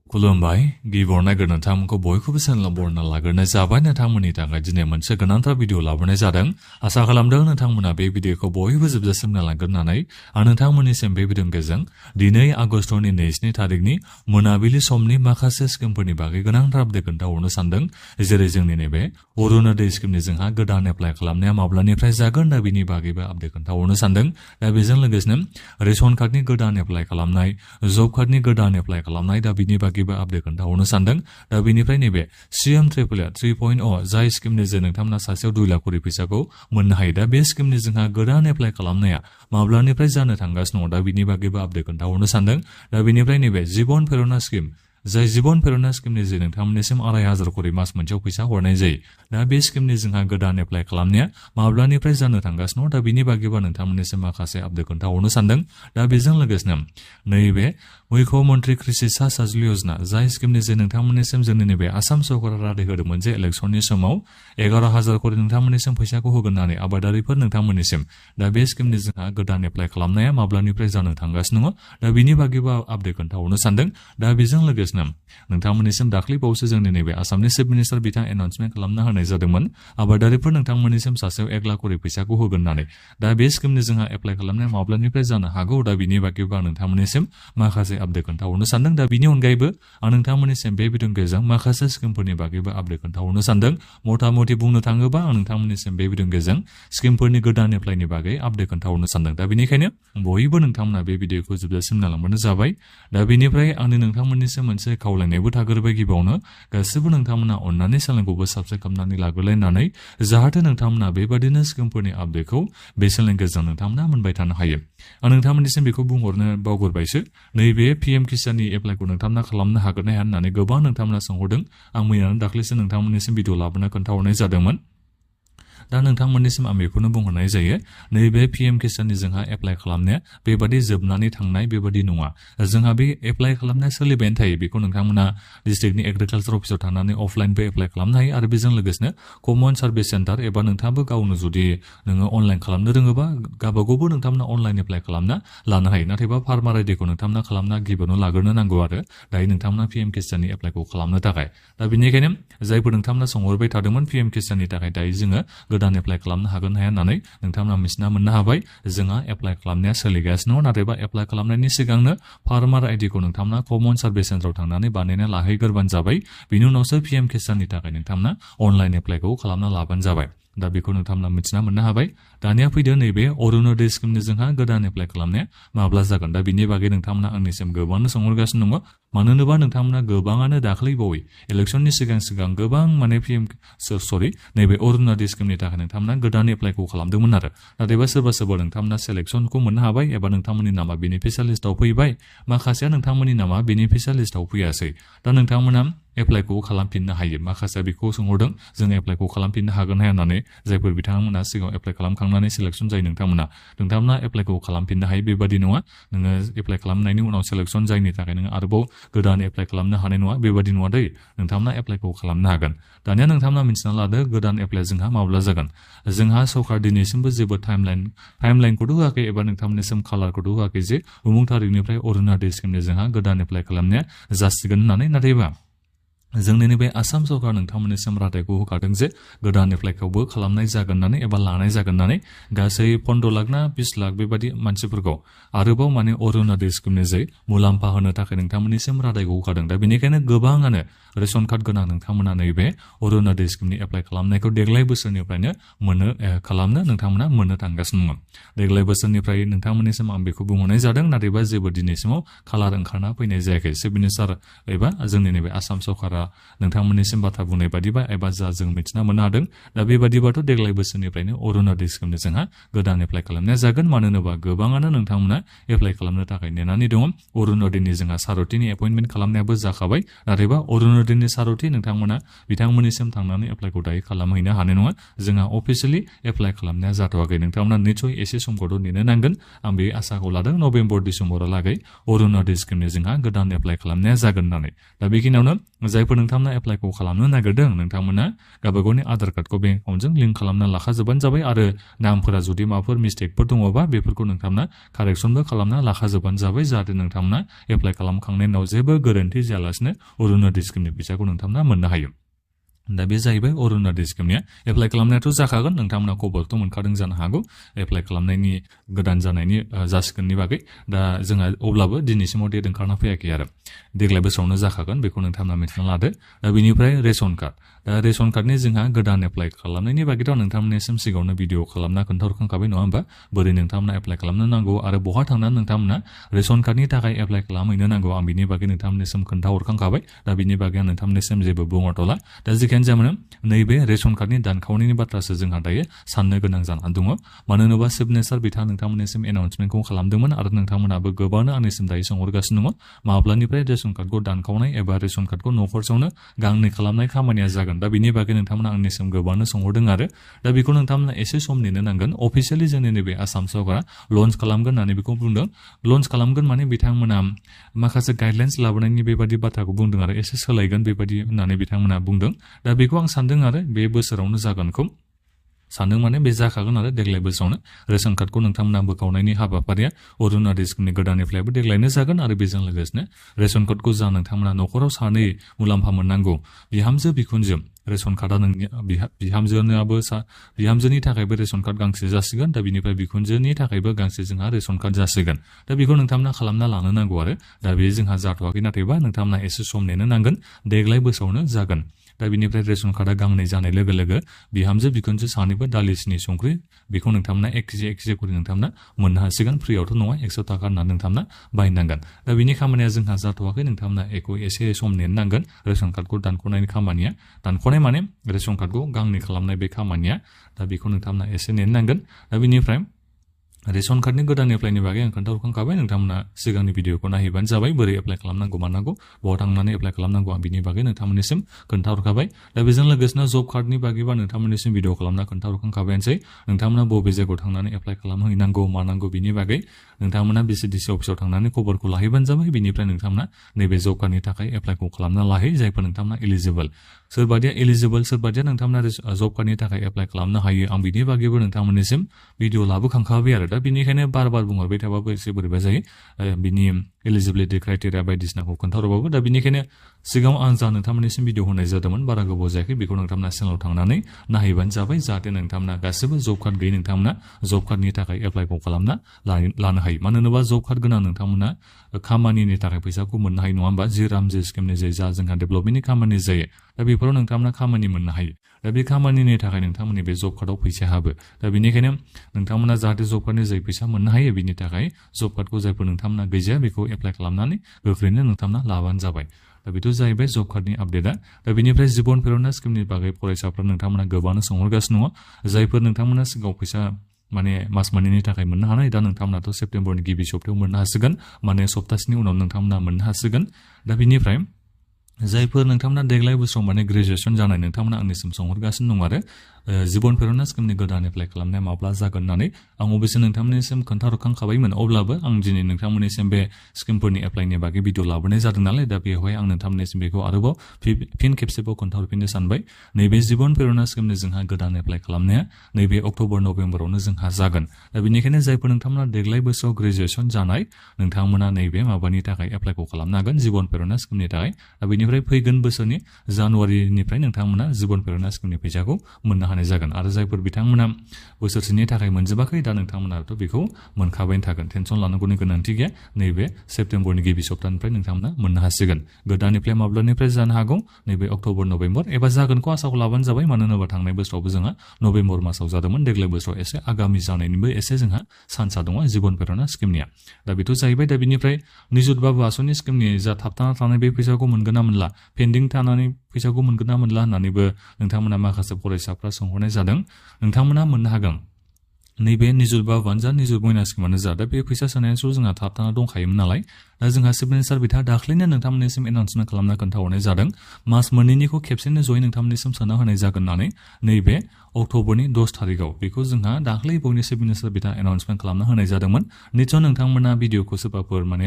खुलुमबाय गिबियावनो नोंथांमोनखौ बयखौबो चेनेलाव बरायना लाग्रोनाय जाबाय। नोंथांमोननि थाखाय दिनै मोनसे गोनांथार भिडिअ लाबोनाय जादों। आसा खालामदों नोंथांमोना बे भिडिअखौ बयबो जोबजासिम नायलांगोन होननानै आं नोंथांमोननिसिम बे भिडिअनि गेजेरजों दिनै आगष्टनि 2 थारिखनि मोनाबिलि समनि माखासे स्किमफोरनि बागै गोनांथार आपडेट खोन्थाहरनो सानदों। जेरै जोंनि नैबे अरुणोदय स्किमनि जोंहा गोदान एप्लाइ खालामनाया माब्लानिफ्राय जागोन दा बिनि बागैबो आपडेट खोन्थाहरनो सानदों। दा बेजों लोगोसेनो रेशन कार्डनि गोदान एप्लाइ खालामनाय, जब कार्डनि गोदान एप्लाइ खालामनाय दा बिनि बागै आपडेट खोन्थाहरनो सानदों। दा बेनिफ्राय नैबे CMAAA 3.0 जाय स्किमनि जे नोंथांमोना सासेयाव 2 लाख करि फैसाखौ मोननो हायो। दा बे स्किमनि जोंहा गोदान एप्लाइ खालामनाया माब्लानिफ्राय जानो थांगासिनो दङ दा बिनि बागैबो आपडेट खोन्थाहरनो सानदों। दा बेनिफ्राय नैबे जिबन प्रेरणा स्किम, जाय जिबन प्रेरणा स्किमनि जे नोंथांमोननिसिम 2,500 करि मास मोनसेयाव फैसा हरनाय जायो। दा बे स्किमनि जोंहा गोदान एप्लाइ खालामनाया माब्लानिफ्राय जानो थांगासिनो दङ दा बिनि बागैबो नोंथांमोननिसिम माखासे आपडेट खोन्थाहरनो सानदों। दा बेजों लोगोसेनो नैबे मुख्यमन्त्रि कृषि साहायता योजना जाय स्किमनि जे नोंथांमोननिसिम जोंनि नैबे आसाम सरकारा रादाय होदोंमोन जे इलेक्सननि समाव 11,000 करि नोंथांमोननिसिम फैसाखौ होगोन होननानै आबादारिफोर नोंथांमोननिसिम। दा बे स्किमनि जोंहा गोदान एप्लाइ खालामनाया माब्लानिफ्राय जानो थांगासिनो दङ दा बिनि बागैबो आपडेट खोन्थाहरनो सानदों। दा बेजों लोगोसेनो नोंथांमोननिसिम दाख्लै बावैसो जोंनि नैबे आसामनि चिफ मिनिस्टार बिथाङा एनाउन्समेन्ट खालामना होनाय जादोंमोन आबादारिफोर नोंथांमोननिसिम सासेयाव 1 लाख करि फैसाखौ होगोन होननानै। दा बे स्किमनि जोंहा एप्लाइ खालामनाया माब्लानिफ्राय जानो हागौ दा बिनि बागैबो आं नोंथांमोननिसिम माखासे आपडेट खोन्थाहरनो सानदों। दा बिनि अनगायैबो आं नोंथांमोननिसिम बे भिडिअनि गेजेरजों माखासे स्किमफोरनि बागैबो आपडेट खोन्थाहरनो सानदों। मथा मथि बुंनो थाङोबा आं नोंथांमोननिसिम बे भिडिअनि गेजेरजों स्किमफोरनि गोदान एप्लाइनि बागै आपडेट खोन्थाहरनो सानदों। दा बेनिखायनो बयबो नोंथांमोना बे भिडिअखौ जोबजासिम नायलांबानो जाबाय। दा बेनिफ्राय आंनि नोंथांमोननिसिम मोनसे खावलायनायबो थाग्रोबाय गिबियावनो गासिबो नोंथांमोना अननानै चेनेलखौबो साबस्क्राइब खालामनानै लाग्रोलायनानै जाहाथे नोंथांमोना बेबादिनो स्किमफोरनि आपडेटखौ बे चेनेलनि गेजेरजों नोंथांमोना मोनबाय थानो हायो। आं नोंथांमोननिसिम बेखौ बुंहरनो बावगारबायसो नैबे PM किसाननि एप्लाइखौ नोंथांमोना खालामनो हागोन ना हाया होननानै गोबां नोंथांमोना सोंहरदों। आं मैयानो दाख्लैसो नोंथांमोननिसिम भिडिअ लाबोना खोन्थाहरनाय जादोंमोन। दा नोंथांमोननिसिम आं बेखौनो बुंहरनाय जायो नैबे PM किसाननि जोंहा एप्लाइ खालामनाया बेबादि जोबनानै थांनाय बेबादि नङा। जोंहा बे एप्लाइ खालामनाया सोलिबायानो थायो। बेखौ नोंथांमोना डिस्ट्रिक्टनि एग्रिकालचार अफिसाव थांनानै अफलाइनबो एप्लाइ खालामनो हायो आरो बेजों लोगोसेनो कमन सार्भिस सेन्टार एबा नोंथाङाबो गावनो जुदि नोङो अनलाइन खालामनो रोङोबा गावबागावबो नोंथांमोना अनलाइन एप्लाइ खालामना लानो हायो। नाथायबा फार्मार आइडिखौ नोंथांमोना खालामना गिबियावनो लाग्रोनो नांगौ आरो दायो नोंथांमोना PM किसाननि एप्लाइखौ खालामनो थाखाय। दा बेनिखायनो जायफोर नोंथांमोना सोंहरबाय थादोंमोन PM किसाननि थाखाय दायो जोङो गोदान एप्लाइ खालामनो हागोन हाया होननानै नोंथांमोना मिथिना मोननो हाबाय। जोंहा एप्लाइ खालामनाया सोलिगासिनो दं। नाथायबा एप्लाइ खालामनायनि सिगांनो फार्मार आइडिखौ नोंथांमोना कमन सार्भिस सेन्टाराव थांनानै बानायना लाहैग्रोबानो जाबाय। बिनि उनावसो PM किसाननि थाखाय नोंथांमोना अनलाइन एप्लाइखौ खालामना लाबानो जाबाय। दा बेखौ नोंथांमोना मिथिना मोननो हाबाय। दानिया फैदो नैबे अरुणोदय स्किमनि जोंहा गोदान एप्लाइ खालामनाया माब्ला जागोन। दा बिनि बागै नोंथांमोना आंनिसिम गोबांनो सोंहरगासिनो दङ। मानो होनोबा नोंथांमोना गोबाङानो दाख्लै बावै इलेक्सननि सिगां गोबां माने नैबे अरुणोदय स्किमनि थाखाय नोंथांमोना गोदान एप्लाइखौ खालामदोंमोन आरो नाथायबा सोरबा नोंथांमोना सेलेक्सनखौ मोननो हाबाय एबा नोंथांमोननि नामा बेनिफिसियेल लिस्टआव फैबाय। माखासेया नोंथांमोननि नामा बेनिफिसियेल लिस्टआव फैयासै। दा नोंथांमोना एप्लाइखौ खालामफिननो हायो। माखासेया बेखौ सोंहरदों जों एप्लाइखौ खालामफिननो हागोन हाया होननानै। जायफोर बिथांमोना सिगाङाव एप्लाइ खालामखांनानै सेलेक्सन जायो नोंथांमोना एप्लाइखौ खालामफिननो हायो। बेबादि नङा नोङो एप्लाइ खालामनायनि उनाव सेलेक्सन जायनि थाखाय नोङो आरोबाव गोदान एप्लाइ खालामनो हानाय नङा बेबादि नङा दै। नोंथांमोना एप्लाइखौ खालामनो हागोन। दानिया नोंथांमोना मिथिना लादो गोदान एप्लाइ जोंहा माब्ला जागोन। जोंहा सरकार दिनैसिमबो जेबो टाइमलाइनखौथ' होआखै एबा नोंथांमोननिसिम कालारखौथ' होआखै जे उमुक थारिखनिफ्राय अरुणोदय स्किमनि जोंहा गोदान एप्लाइ खालामनाया जासिगोन होननानै। नाथायबा जोंनि नैबे आसाम सरकार नोंथांमोननिसिम रादायखौ होखादों जे गोदान एप्लाइखौबो खालामनाय जागोन होननानै एबा लानाय जागोन होननानै। गासै 15 लाख ना 20 लाख बेबादि मानसिफोरखौ आरोबाव माने अरुणोदय स्किमनि जे मुलाम्फा होनो थाखाय नोंथांमोननिसिम रादायखौ होखादों। दा बेनिखायनो गोबाङानो रेशन कार्ड गोनां नोंथांमोना नैबे अरुणोदय स्किमनि एप्लाइ खालामनायखौ देग्लाय बोसोरनिफ्रायनो खालामनो नोंथांमोना मोननो थांगासिनो दङ। देग्लाय बोसोरनिफ्राय नोंथांमोननिसिम आं बेखौ बुंहरनाय जादों। नाथायबा जेबो दिनैसिमाव कालार ओंखारना फैनाय जायाखै। चिफ मिनिस्टार एबा जोंनि नैबे आसाम सरकारा नोंथांमोननिसिम बाथ्रा बुंनाय बादिबा एबा जा जों मिथिना मोननो हादों। दा बेबादिबाथ' देग्लाय बोसोरनिफ्रायनो अरुणोदय स्किमनि जोंहा गोदान एप्लाइ खालामनाया जागोन। मानो होनोबा गोबाङानो नोंथांमोना एप्लाइ खालामनो थाखाय नेनानै दङ। अरुणोदयनि जोंहा सारथिनि एपइन्टमेन्ट खालामनायाबो जाखाबाय। नाथायबा अरुणोदयनि सारथि नोंथांमोना बिथांमोननिसिम थांनानै एप्लाइखौ दायो खालामहैनो हानाय नङा। जोंहा अफिसियेलि एप्लाइ खालामनाया जाथ'वाखै। नोंथांमोना निस्सय एसे समखौथ' नेनो नांगोन। आं बे आसाखौ लादों नभेम्बर डिसेम्बरहालागै अरुणोदय स्किमनि जोंहा गोदान एप्लाइ खालामनाया जागोन होननानै। दा बेखिनियावनो जायफोर नोंथांमोना एप्लाइखौ खालामनो नागिरदों नोंथांमोना गावबा गावनि आधार कार्डखौ बेंक एकाउन्टजों लिंक खालामना लाखाजोबबानो जाबाय आरो नामफोरा जुदि माबाफोर मिस्टेकफोर दङबा बेफोरखौ नोंथांमोना कारेक्सनबो खालामना लाखाजोबबानो जाबाय जाहाथे नोंथांमोना एप्लाइ खालामखांनायनि उनाव जेबो गोरोन्थि जायालासिनो अरुनदय स्किमनि फैसाखौ नोंथांमोना मोननो हायो। दा बे जाहैबाय अरुनदय स्किमनिया एप्लाइ खालामनायाथ' जाखागोन नोंथांमोना खबरथ' मोनखादों जानो हागौ एप्लाइ खालामनायनि गोदान जानायनि जासिगोननि बागै दा जोंहा अब्लाबो दिनैसिमाव डेट ओंखारना फैयाखै आरो देग्लाय बोसोरावनो जाखागोन बेखौ नोंथांमोना मिथिना लादो। दा बेनिफ्राय रेशन कार्ड दा रेशन कार्डनि जोंहा गोदान एप्लाइ खालामनायनि बागैथ' नोंथांमोननिसिम सिगाङावनो भिडिअ खालामना खोन्थाहरखांखाबाय नङा होमबा बोरै नोंथांमोना एप्लाइ खालामनो नांगौ आरो बहा थांनानै नोंथांमोना रेशन कार्डनि थाखाय एप्लाइ खालामहैनो नांगौ आं बिनि बागै नोंथांमोननिसिम खोन्थाहरखांखाबाय दा बिनि बागै आं नोंथांमोननिसिम जेबो बुंहरथ'ला। दा जिखियानो जाया नैबे रेशन कार्डनि दानखावनायनि बाथ्रासो जोंहा दायो साननो गोनां जानानै दङ मानो होनोबा चिफ मिनिस्टार बिथाङा नोंथांमोननिसिम एनाउन्समेन्टखौ खालामदोंमोन आरो नोंथांमोनाबो गोबांनो आंनिसिम दायो सोंहरगासिनो दङ माब्लानिफ्राय रेशन कार्डखौ दानखावनाय एबा रेशन कार्डखौ न'खरसेयावनो गांनै खालामनाय खामानिया जागोन। दा बिनि बागै नोंथांमोना आंनिसिम गोबांनो सोंहरदों आरो दा बेखौ नोंथांमोना एसे सम नेनो नांगोन अफिसियेलि जोंनि नैबे आसाम सरकारा लन्च खालामगोन होननानै बेखौ बुंदों। लन्च खालामगोन माने बिथांमोना माखासे गाइडलाइन्स लाबोनायनि बेबायदि बाथ्राखौ बुंदों आरो एसे सोलायगोन बेबायदि होननानै बिथांमोना बुंदों। दा बेखौ आं सानदों आरो बे बोसोरावनो जागोनखौ सानदों माने बे जाखागोन आरो देग्लाय बोसोरावनो रेशन कार्डखौ नोंथांमोना बोखावनायनि हाबाफारिया अरुनदय स्किमनि गोदान एप्लाइबो देग्लायनो जागोन आरो बेजों लोगोसेनो रेशन कार्डखौ जा नोंथांमोना न'खराव सानै मुलाम्फा मोननांगौ बिहामजो बिखुनजो रेशन कार्डआ नोंनि बिहामजोनि थाखायबो रेशन कार्ड गांसे जासिगोन दा बिनिफ्राय बिखुनजोनि थाखायबो गांसे जोंहा रेशन कार्ड जासिगोन। दा बेखौ नोंथांमोना खालामना लानो नांगौ आरो दा बे जोंहा जाथ'वाखै नाथायबा नोंथांमोना एसे सम नेनो नांगोन देग्लाय बोसोरावनो जागोन। दा बिनिफ्राय रेशन कार्डआ गांनै जानाय लोगो लोगो बिहामजो बिखुनजो सानैबो दालिसिनि संख्रि बेखौ नोंथांमोना एक केजि करि नोंथांमोना मोननो हासिगोन फ्रियावथ' नङा 100 थाखा होननानै नोंथांमोना बायनांगोन। दा बिनि खामानिया जोंहा जाथ'वाखै नोंथांमोना एखौ एसे सम नेनो नांगोन रेशन कार्डखौ दानख'नायनि खामानिया दानख'नाय माने रेशन कार्डखौ गांनै खालामनाय बे खामानिया दा बेखौ नोंथांमोना एसे नेनो नांगोन। दा बिनिफ्राय रेशन कार्डनि गोदान एप्लाइनि बागै आं खोन्थाहरखांखाबाय नोंथांमोना सिगांनि भिडिअखौ नायहैबानो जाबाय बोरै एप्लाइ खालामनांगौ मानांगौ बहा थांनानै एप्लाइ खालामनांगौ आं बिनि बागै नोंथांमोननिसिम खोन्थाहरखाबाय। दा बेजों लोगोसेनो जब कार्डनि बागैबा नोंथांमोननिसिम भिडिअ खालामना खोन्थाहरखांखाबायानोसै नोंथांमोना बबे जायगायाव थांनानै एप्लाइ खालामहैनांगौ मानांगौ बिनि बागै नोंथांमोना बिसिडिसि अफिसाव थांनानै खबरखौ लाहैबानो जाबाय बिनिफ्राय नोंथांमोना नैबे जब कार्डनि थाखाय एप्लाइखौ खालामना लाहै जायफोर नोंथांमोना एलिजिबल सोरबादिया एलिजिबल सोरबादिया नोंथांमोना जब कार्डनि थाखाय एप्लाइ खालामनो हायो आं बिनि बागैबो नोंथांमोननिसिम भिडिअ लाबोखांखाबाय आरो दा बिनिखायनो बार बुंहरबाय थाबाबो एसे बोरैबा जायो बिनि एलिजिबिलिटि क्राइटेरिया बायदिसिनाखौ खोन्थाहरबाबो दा बिनिखायनो सिगाङाव आं जा नोंथांमोननिसिम भिडिअ होनाय जादोंमोन बारा गोबाव जायाखै बेखौ नोंथांमोना चेनेलाव थांनानै नायहैबानो जाबाय जाहाथे नोंथांमोना गासिबो जब कार्ड गैयै नोंथांमोना जब कार्डनि थाखाय एप्लाइखौ खालामना लानो हायो मानो होनोबा जब कार्ड गोनां नोंथांमोना खामानिनि थाखाय फैसाखौ मोननो हायो नङा होमबा जि रामजि स्किमनि जा जोंहा डेभेलपमेन्टनि खामानि जायो दा बेफोराव नोंथांमोना खामानि मोननो हायो। दा बे खामानिनि थाखाय नोंथांमोननि बे जब कार्डआव फैसा हाबो दा बेनिखायनो नोंथांमोना जाहाथे जब कार्डनि जाय फैसा मोननो हायो बिनि थाखाय जब कार्डखौ जायफोर नोंथांमोना गैजाया बेखौ एप्लाइ खालामनानै गोख्रैनो नोंथांमोना लाबानो जाबाय। दा बेथ' जाहैबाय जब कार्डनि आपडेटआ दा बेनिफ्राय जिबन प्रेरणा स्किमनि बागै फरायसाफ्रा नोंथांमोना गोबांनो सोंहरगासिनो दङ जायफोर नोंथांमोना सिगाङाव फैसा माने मास मोननैनि थाखाय मोननो हानाय दा नोंथांमोनाथ' सेप्तेम्बरनि गिबि सप्तायाव मोननो हासिगोन माने सप्तासेनि उनाव नोंथांमोना मोननो हासिगोन। दा बिनिफ्राय जायफोर नोंथांमोना देग्लाय बोसोराव माने ग्रेजुवेसन जानाय नोंथांमोना आंनिसिम सोंहरगासिनो दं आरो जिबन प्रेरणा स्किमनि गोदान एप्लाइ खालामनाया माब्ला जागोन होननानै आं अबयसे नोंथांमोननिसिम खोन्थाहरखांखाबायमोन अब्लाबो आं दिनै नोंथांमोननिसिम बे स्किमफोरनि एप्लाइनि बागै भिडिअ लाबोनाय जादों नालाय दा बेवहाय आं नोंथांमोननिसिम बेखौ आरोबाव फिन खेबसेबाव खोन्थाहरफिननो सानबाय नैबे जिबन प्रेरणा स्किमनि जोंहा गोदान एप्लाइ खालामनाया नैबे अक्ट'बर नभेम्बरावनो जोंहा जागोन। दा बेनिखायनो जायफोर नोंथांमोना देग्लाय बोसोराव ग्रेजुवेसन जानाय नोंथांमोना नैबे माबानि थाखाय एप्लाइखौ खालामनो हागोन जिबन प्रेरणा स्किमनि थाखाय दा बेनिफ्राय फैगोन बोसोरनि जानुवारिनिफ्राय नोंथांमोना जिबन प्रेरणा स्किमनि फैसाखौ मोननो हानाय जागोन आरो जायफोर बिथांमोना बोसोरसेनि थाखाय मोनजोबाखै दा नोंथांमोनाथ' बेखौ मोनखाबायनो थागोन टेनसन लानांगौनि गोनांथि गैया नैबे सेप्तेम्बरनि गिबि सप्तानिफ्राय नोंथांमोना मोननो हासिगोन। गोदाननिफ्राय माब्लानिफ्राय जानो हागौ नैबे अक्ट'बर नभेम्बर एबा जागोनखौ आसाखौ लाबानो जाबाय मानो होनोबा थांनाय बोसोरावबो जोंहा नभेम्बर मासाव जादोंमोन देग्लाय बोसोराव एसे आगामि जानायनिबो एसे जोंहा चान्सआ दङ जिबन प्रेरणा स्किमनिया। दा बेथ' जाहैबाय दा बिनिफ्राय निजुत बाबु आसनि स्किमनि जा थाबथाना थानाय बे फैसाखौ मोनगोन ना मोनला पेन्डिं थानानै फैसाखौ मोनगोन ना मोनला होननानैबो नोंथांमोना माखासे फरायसाफ्रा सोंहरनाय जादों नोंथांमोना मोननो हागोन नैबे निजुत बाबुआनो जा निजुत मयना स्किमानो जा दा बे फैसा सोनायनि जोंहा थाबथाना दंखायोमोन नालाय दा जोंहा चिफ मिनिस्टार बिथाङा दाख्लैनो नोंथांमोननिसिम एनाउन्समेन्ट खालामना खोन्थाहरनाय जादों मास मोननैनिखौ खेबसेनो जयै नोंथांमोननिसिम सोना होनाय जागोन होननानै नैबे अक्ट'बरनि 10 थारिखआव बेखौ जोंहा दाख्लै बावैनो चिफ मिनिस्टार बिथाङा एनाउन्समेन्ट खालामना होनाय जादोंमोन निस्सय नोंथांमोना भिडिअखौ सोरबाफोर माने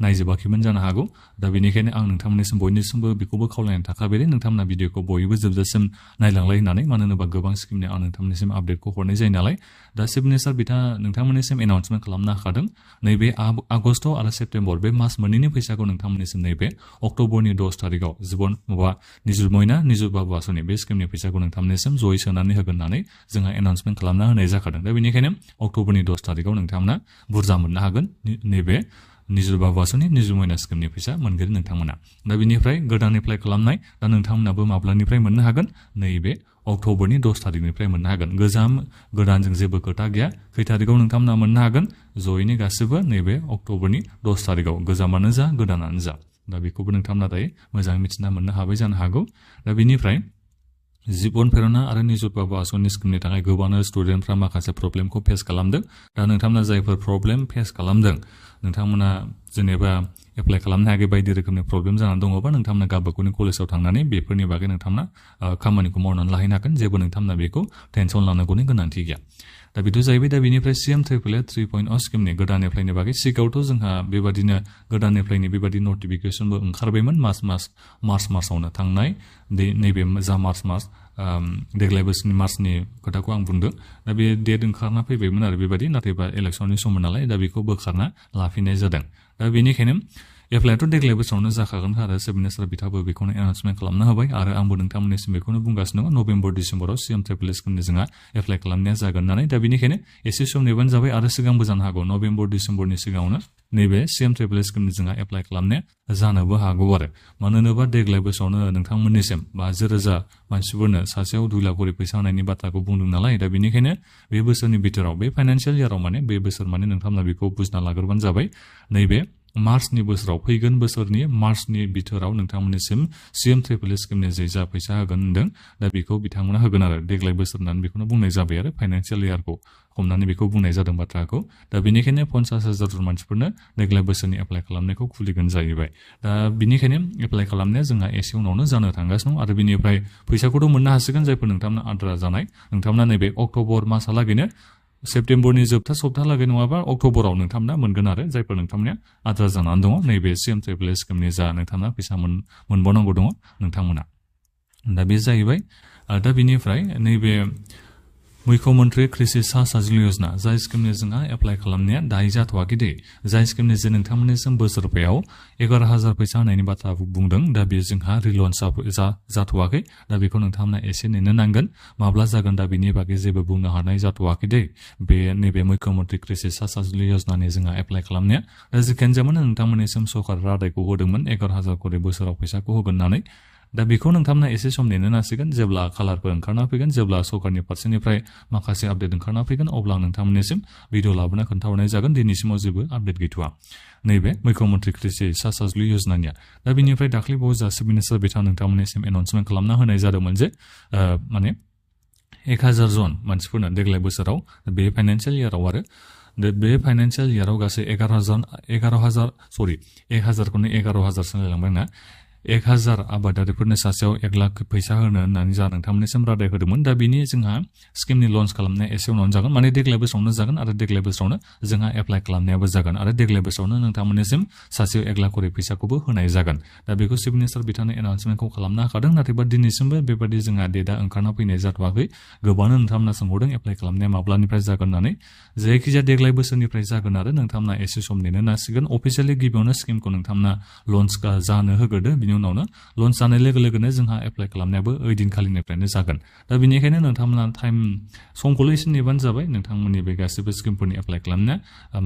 नायजोबाखैमोन जानो हागौ दा बेनिखायनो आं नोंथांमोननिसिम बयनिसिमबो बेखौबो खावलायनाय थाखाबाय नोंथांमोना भिडिअखौ बयबो जोबजासिम नायलांलाय होननानै मानो होनोबा गोबां स्किमनि आं नोंथांमोननिसिम आपडेटखौ हरनाय जायो नालाय दा चिफ मिनिस्टार बिथाङा नोंथांमोननिसिम एनाउन्समेन्ट खालामना होखादों नैबे आगस्ट आरो सेप्तेम्बर बे मास मोननैनि फैसाखौ नोंथांमोननिसिम नैबे अक्ट'बरनि 10 थारिखआव जिबन माबा निजुर मयना निजुर बाबु आसनि बे स्किमनि फैसाखौ नोंथांमोननिसिम जयै सोनानै होगोन होननानै जोंहा एनाउन्समेन्ट खालामना होनाय जाखादों दा बेनिखायनो अक्ट'बरनि 10 थारिखआव नोंथांमोना बुरजा मोननो हागोन नैबे निजुर बाबु आसनि निजुर मयना स्किमनि फैसा मोनगोन नोंथांमोना दा बेनिफ्राय गोदान एप्लाइ खालामनाय दा नोंथांमोनाबो माब्लानिफ्राय मोननो हागोन नैबे अक्ट'बरनि 10 थारिखनिफ्राय मोननो हागोन गोदानजों जेबो खोथा गैया खै थारिखआव नोंथांमोना मोननो हागोन जयैनो गासिबो नैबे अक्ट'बरनि 10 थारिखआव गोजामानो जा गोदानानो जा दा बेखौबो नोंथांमोना दायो मोजाङै मिथिना मोननो हाबाय जानो हागौ दा बेनिफ्राय जिबन प्रेरणा आरो निजुर बाबु आसनि स्किमनि थाखाय गोबां स्टुडेन्टफ्रा माखासे प्रब्लेमखौ फेस खालामदों दा नोंथांमोना जायफोर प्रब्लेम फेस खालामदों नोंथांमोना जेनेबा एप्लाइ खालामनो हायाखै बायदि रोखोमनि प्रब्लेम जानानै दङबा नोंथांमोना गावबागावनि कलेजाव थांनानै बेफोरनि बागै नोंथांमोना खामानिखौ मावनानै लाहैनो हागोन जेबो नोंथांमोना बेखौ टेनसन लानांगौनि गोनांथि गैया दा बेथ' जाहैबाय दा बेनिफ्राय CMAAA 3.0 स्किमनि गोदान एप्लाइनि बागै सिगाङावथ' जोंहा बेबादिनो गोदान एप्लाइनि बेबादि नटिफिकेसनबो ओंखारबायमोन मार्चआवनो थांनाय नैबे जा मार्च देग्लाय बोसोरनि मार्चनि खोथाखौ आं बुंदों दा बे डेट ओंखारना फैबायमोन आरो बेबायदि नाथायबा इलेक्सननि सममोन नालाय दा बेखौ बोखारना लाफिननाय जादों दा बेनिखायनो एप्लाइआथ' देग्लाय बोसोरावनो जाखागोन आरो चिफ मिनिस्टार बिथाङाबो बेखौनो एनाउन्समेन्ट खालामना होबाय आरो आंबो नोंथांमोननिसिम बेखौनो बुंगासिनो दङ नभेम्बर डिसेम्बराव CMAAA स्किमनि जोंहा एप्लाइ खालामनाया जागोन होननानै दा बेनिखायनो एसे सम नेबानो जाबाय आरो सिगांबो जानो हागौ नभेम्बर डिसेम्बरनि सिगाङावनो नैबे CMAAA स्किमनि जोंहा एप्लाइ खालामनाया जानोबो हागौ आरो मानो होनोबा देग्लाय बोसोरावनो नोंथांमोननिसिम 50,000 मानसिफोरनो सासेयाव 2 लाख करि फैसा होनायनि बाथ्राखौ बुंदों नालाय दा बेनिखायनो बे बोसोरनि बिथोराव बे फाइनान्सियेल इयाराव माने बे बोसोर माने नोंथांमोना बेखौ बुजिना लाग्रोबानो जाबाय नैबे मार्चनि बोसोराव फैगोन बोसोरनि मार्चनि बिथोराव नोंथांमोननिसिम CMAAA स्किमनि जा फैसा होगोन होनदों दा बेखौ बिथांमोना होगोन आरो देग्लाय बोसोर होननानै बेखौनो बुंनाय जाबाय आरो फाइनान्सियेल इयारखौ हमनानै बेखौ बुंनाय जादों बाथ्राखौ दा बेनिखायनो 50,000 मानसिफोरनो देग्लाय बोसोरनि एप्लाइ खालामनायखौ खुलिगोन जाहैबाय दा बेनिखायनो एप्लाइ खालामनाया जोंहा एसे उनावनो जानो थांगासिनो दं आरो बेनिफ्राय फैसाखौथ' मोननो हासिगोन जायफोर नोंथांमोना आद्रा जानाय नोंथांमोना नैबे अक्ट'बर मासहालागैनो सेप्तेम्बरनि जोबथा सप्ताहालागै नङाबा अक्ट'बराव नोंथांमोना मोनगोन आरो जायफोर नोंथांमोना आद्रा जानानै दङ नैबे CMAAA स्किमनि जा नोंथांमोना फैसा मोनबावनांगौ दङ नोंथांमोना दा बे जाहैबाय दा बेनिफ्राय नैबे मुख्यमन्त्रि कृषि साहायता योजना जाय स्किमनि जोंहा एप्लाइ खालामनाया दायो जाथ'वाखै दे जाय स्किमनि जे नोंथांमोननिसिम बोसोरफायाव 11,000 फैसा होनायनि बाथ्रा बुंदों दा बे जोंहा रिलन्स जाथ'वाखै दा बेखौ नोंथांमोना एसे नेनो नांगोन माब्ला जागोन दा बेनि बागै जेबो बुंनो हानाय जाथ'वाखै दे बे नैबे मुख्यमन्त्रि कृषि साहायता योजनानि जोंहा एप्लाइ खालामनाया दा जिखियानो जायामानो नोंथांमोननिसिम सरकार रादायखौ होदोंमोन 11,000 करि बोसोराव फैसाखौ होगोन होननानै दा बेखौ नोंथांमोना एसे सम नेनो नांसिगोन जेब्ला कालारफोर ओंखारना फैगोन जेब्ला सरकारनि फारसेनिफ्राय माखासे आपडेट ओंखारना फैगोन अब्ला नोंथांमोननिसिम भिडिअ लाबोना खोन्थाहरनाय जागोन दिनैसिमाव जेबो आपडेट गैथ'वा नैबे मुख्यमन्त्रि कृषि साहायता योजनानिया दा बेनिफ्राय दाख्लै बावै जा चिफ मिनिस्टार बिथाङा नोंथांमोननिसिम एनाउन्समेन्ट खालामना होनाय जादोंमोन जे माने 1,000 जन मानसिफोरनो देग्लाय बोसोराव बे फाइनान्सियेल इयाराव आरो बे फाइनान्सियेल इयाराव गासै 1,000खौनो 11,000 सोलायलांबाय ना 1,000 आबादारिफोरनो सासेयाव 1 लाख फैसा होनो होननानै जा नोंथांमोननिसिम रादाय होदोंमोन दा बिनि जोंहा स्किमनि लन्च खालामनाया एसे उनावनो जागोन माने देग्लाय बोसोरावनो जागोन आरो देग्लाय बोसोरावनो जोंहा एप्लाइ खालामनायाबो जागोन आरो देग्लाय बोसोरावनो नोंथांमोननिसिम सासेयाव 1 लाख करि फैसाखौबो होनाय जागोन दा बेखौ चिफ मिनिस्टार बिथाङा एनाउन्समेन्टखौ खालामनो हाखादों नाथायबा दिनैसिमबो बेबायदि जोंहा डेटआ ओंखारना फैनाय जाथ'वाखै गोबाङानो नोंथांमोना सोंहरदों एप्लाइ खालामनाया माब्लानिफ्राय जागोन होननानै जायखिजाया देग्लाय बोसोरनिफ्राय जागोन आरो नोंथांमोना एसे सम नेनो नांसिगोन अफिसियेलि गिबियावनो स्किमखौ नोंथांमोना लन्च जानो होग्रोदो बिनि उनावनो लन्च जानाय लोगो लोगोनो जोंहा एप्लाइ खालामनायाबो ओइदिनखालिनिफ्रायनो जागोन दा बेनिखायनो नोंथांमोना समखौल' एसे नेबानो जाबाय नोंथांमोननि बे गासैबो स्किमफोरनि एप्लाइ खालामनाया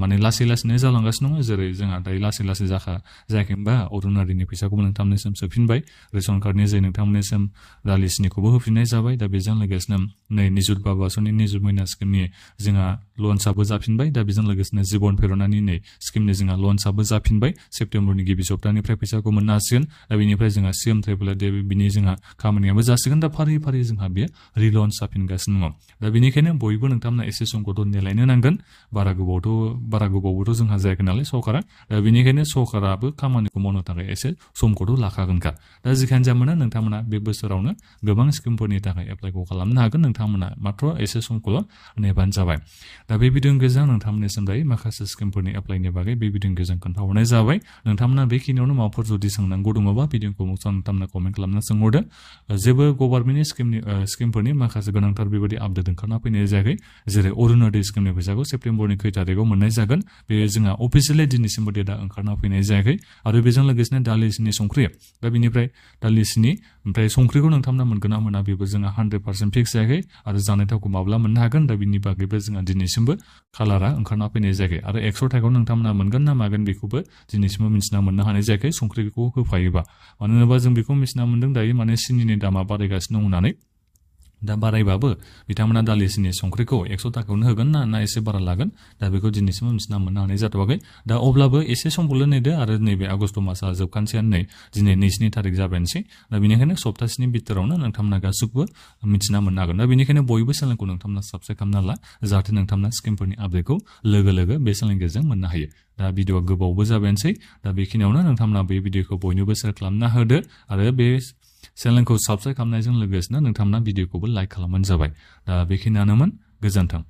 माने लासै लासैनो जालांगासिनो दङ जेरै जोंहा दायो लासै लासै जायाखैमोनबा अरुनदयनि फैसाखौबो नोंथांमोननिसिम सोफिनबाय रेशन कार्डनि जे नोंथांमोननिसिम दालि सिनिखौबो होफिननाय जाबाय दा बेजों लोगोसेनो नै निजुर बाबु आसनि निजुर मयना स्किमनि जोंहा लन्चआबो जाफिनबाय दा बेजों लोगोसेनो जिबन प्रेरनानि नै स्किमनि जोंहा लन्चआबो जाफिनबाय सेप्तेम्बरनि गिबि सप्तानिफ्राय फैसाखौ मोननो हासिगोन दा बेनिफ्राय जोंहा CM ट्रेभेलार बिनि जोंहा खामानियाबो जासिगोन दा फारि फारि जोंहा बे रिलन्च जाफिनगासिनो दङ दा बेनिखायनो बयबो नोंथांमोना एसे समखौथ' नेलायनो नांगोन बारा गोबावबोथ' जोंहा जायाखै नालाय सरकारा दा बेनिखायनो सरकाराबो खामानिखौ मावनो थाखाय एसे समखौथ' लाखागोनखा दा जिखायानो जाया नोंथांमोना बे बोसोरावनो गोबां स्किमफोरनि थाखाय एप्लाइखौ खालामनो हागोन नोंथांमोना मात्र एसे समखौल' नेबानो जाबाय दा बे भिडिअनि गेजेरजों नोंथांमोननिसिम दायो माखासे स्किमफोरनि एप्लाइनि बागै बे भिडिअनि गेजेरजों खोन्थाहरनाय जाबाय नोंथांमोना बेखिनियावनो माबाफोर जुदि सोंनांगौ दङबा भिडिअखौ नोंथांमोना कमेन्ट खालामना सोंहरदो जेबो गभर्नमेन्टनि स्किमफोरनि माखासे गोनांथार बेबायदि आपडेट ओंखारना फैनाय जायाखै जेरै अरुणोदय स्किमनि फैसाखौ सेप्तेम्बरनि खै थारिखआव मोननाय जागोन बे जोंहा अफिसियेलि दिनैसिमबो डेटआ ओंखारना फैनाय जायाखै आरो बेजों लोगोसेनो दालिसिनि संख्रि दा बेनिफ्राय दालिसिनि ओमफ्राय संख्रिखौ नोंथांमोना मोनगोन ना मोना बेबो जोंहा 100% फिक्स जायाखै आरो जानाय थावखौ माब्ला मोननो हागोन दा बिनि बागैबो जोंहा दिनैसिमबो खालारा ओंखारना फैनाय जायाखै आरो 100 थाखायाव नोंथांमोना मोनगोन ना मागोन बेखौबो दिनैसिमबो मिथिना मोननो हानाय जायाखै संख्रिखौ होफायोबा मानो होनोबा जों बेखौ मिथिना मोनदों दायो माने सिनिनि दामा बारायगासिनो दं होननानै दा बारायबाबो बिथांमोना दालिसिनि संख्रिखौ 100 थाखायावनो होगोन ना एसे बारा लागोन दा बेखौ दिनैसिमबो मिथिना मोननो हानाय जाथ'वाखै दा अब्लाबो एसे समखौल' नेदो आरो नैबे आगष्ट मासआ जोबखानोसैयानो दिनै 2 थारिख जाबायनोसै दा बेनिखायनो सप्तासेनि बिथोरावनो नोंथांमोना गासैखौबो मिथिना मोननो हागोन दा बेनिखायनो बयबो चेनेलखौ नोंथांमोना साबस्क्राइब खालामना ला जाहाथे नोंथांमोना स्किमफोरनि आपडेटखौ लोगो बे चेनेलनि गेजेरजों मोननो हायो दा भिडिअआ गोबावबो जाबायनोसै दा बेखिनियावनो नोंथांमोना बे भिडिअखौ बयनोबो शेयार खालामना होदो आरो बे चेनेलखौ साबस्क्राइब खालामनायजों लोगोसेनो नोंथांमोना भिडिअखौबो लाइक खालामबानो जाबाय दा बेखिनियानोमोन गोजोन्थों